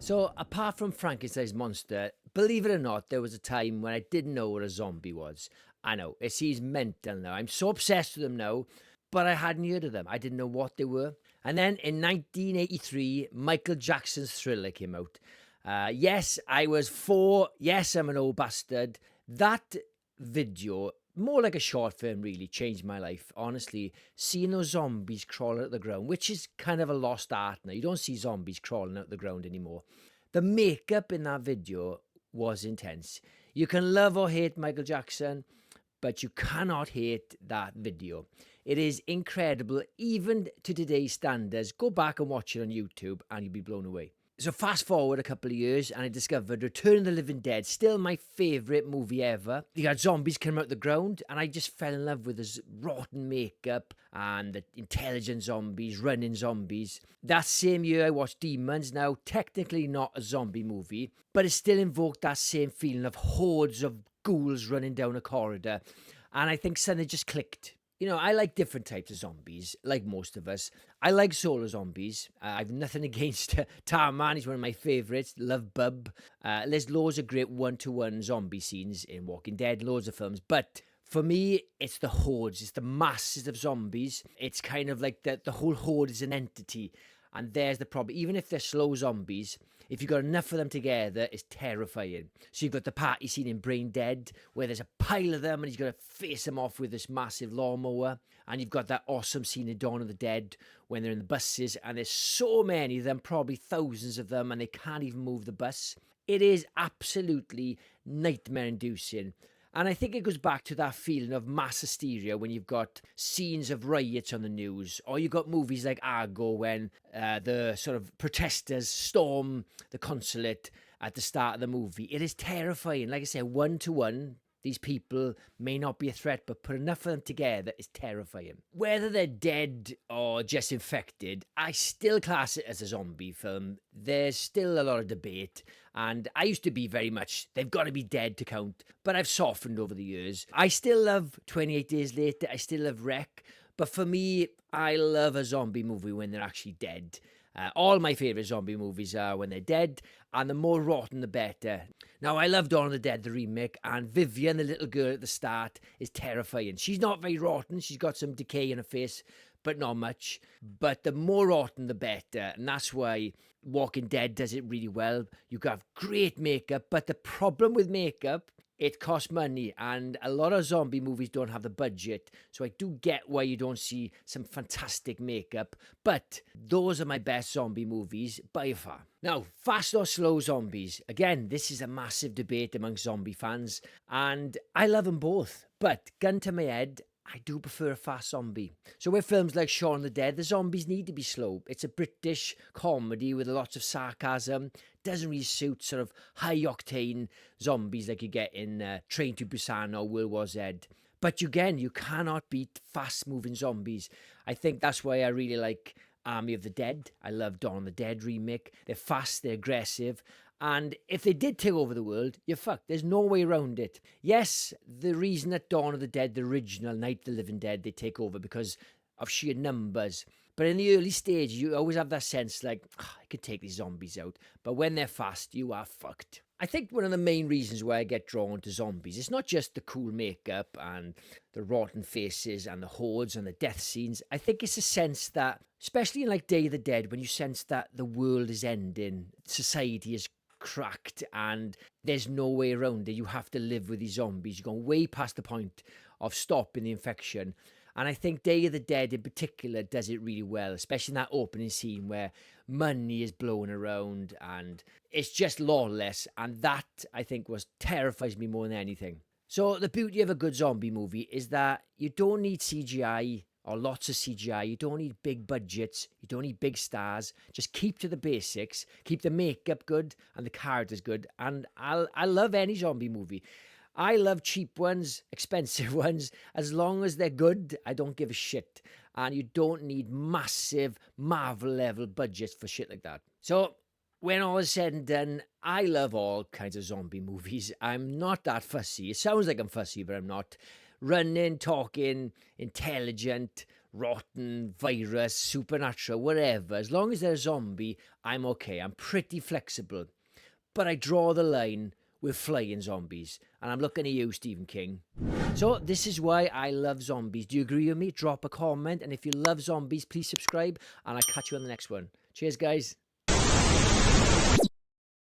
So, apart from Frankenstein's monster, believe it or not, there was a time when I didn't know what a zombie was. I know, it seems mental now. I'm so obsessed with them now, but I hadn't heard of them. I didn't know what they were. And then in 1983, Michael Jackson's Thriller came out. Yes, I was 4. Yes, I'm an old bastard. That video, more like a short film, really changed my life. Honestly, seeing those zombies crawling out the ground, which is kind of a lost art now. You don't see zombies crawling out the ground anymore. The makeup in that video was intense. You can love or hate Michael Jackson, but you cannot hate that video. It is incredible, even to today's standards. Go back and watch it on YouTube and you'll be blown away. So fast forward a couple of years and I discovered Return of the Living Dead, still my favourite movie ever. You had zombies coming out the ground and I just fell in love with this rotten makeup and the intelligent zombies, running zombies. That same year I watched Demons, now technically not a zombie movie, but it still invoked that same feeling of hordes of ghouls running down a corridor. And I think something just clicked. You know, I like different types of zombies, like most of us. I like solo zombies. I've nothing against Tarman. He's one of my favourites. Love Bub. There's loads of great one-to-one zombie scenes in Walking Dead, loads of films. But for me, it's the hordes. It's the masses of zombies. It's kind of like the whole horde is an entity. And there's the problem. Even if they're slow zombies, if you've got enough of them together, it's terrifying. So you've got the party scene in Brain Dead, where there's a pile of them and he's going to face them off with this massive lawnmower. And you've got that awesome scene in Dawn of the Dead, when they're in the buses, and there's so many of them, probably thousands of them, and they can't even move the bus. It is absolutely nightmare-inducing. And I think it goes back to that feeling of mass hysteria when you've got scenes of riots on the news, or you've got movies like Argo when the sort of protesters storm the consulate at the start of the movie. It is terrifying. Like I said, one-to-one, these people may not be a threat, but put enough of them together is terrifying. Whether they're dead or just infected, I still class it as a zombie film. There's still a lot of debate. And I used to be very much, they've got to be dead to count. But I've softened over the years. I still love 28 Days Later. I still love Wreck. But for me, I love a zombie movie when they're actually dead. All my favourite zombie movies are when they're dead, and the more rotten, the better. Now, I love Dawn of the Dead, the remake, and Vivian, the little girl at the start, is terrifying. She's not very rotten. She's got some decay in her face, but not much. But the more rotten, the better. And that's why Walking Dead does it really well. You have great makeup, but the problem with makeup, it costs money, and a lot of zombie movies don't have the budget. So I do get why you don't see some fantastic makeup, but those are my best zombie movies by far. Now, fast or slow zombies. Again, this is a massive debate among zombie fans, and I love them both. But gun to my head, I do prefer a fast zombie. So with films like Shaun of the Dead, the zombies need to be slow. It's a British comedy with lots of sarcasm. Doesn't really suit sort of high-octane zombies like you get in Train to Busan or World War Z. But again, you cannot beat fast-moving zombies. I think that's why I really like Army of the Dead. I love Dawn of the Dead remake. They're fast, they're aggressive. And if they did take over the world, you're fucked. There's no way around it. Yes, the reason that Dawn of the Dead, the original Night of the Living Dead, they take over because of sheer numbers. But in the early stage, you always have that sense like, I could take these zombies out. But when they're fast, you are fucked. I think one of the main reasons why I get drawn to zombies, it's not just the cool makeup and the rotten faces and the hordes and the death scenes. I think it's a sense that, especially in like Day of the Dead, when you sense that the world is ending, society is cracked and there's no way around it. You have to live with these zombies. You've gone way past the point of stopping the infection. And I think Day of the Dead in particular does it really well, especially in that opening scene where money is blown around and it's just lawless. And that, I think, terrifies me more than anything. So the beauty of a good zombie movie is that you don't need CGI or lots of CGI. You don't need big budgets. You don't need big stars. Just keep to the basics. Keep the makeup good and the characters good. And I love any zombie movie. I love cheap ones, expensive ones. As long as they're good, I don't give a shit. And you don't need massive Marvel-level budgets for shit like that. So when all is said and done, I love all kinds of zombie movies. I'm not that fussy. It sounds like I'm fussy, but I'm not. Running, talking, intelligent, rotten, virus, supernatural, whatever. As long as they're a zombie, I'm okay. I'm pretty flexible. But I draw the line with flying zombies. And I'm looking at you, Stephen King. So this is why I love zombies. Do you agree with me? Drop a comment. And if you love zombies, please subscribe. And I'll catch you on the next one. Cheers, guys.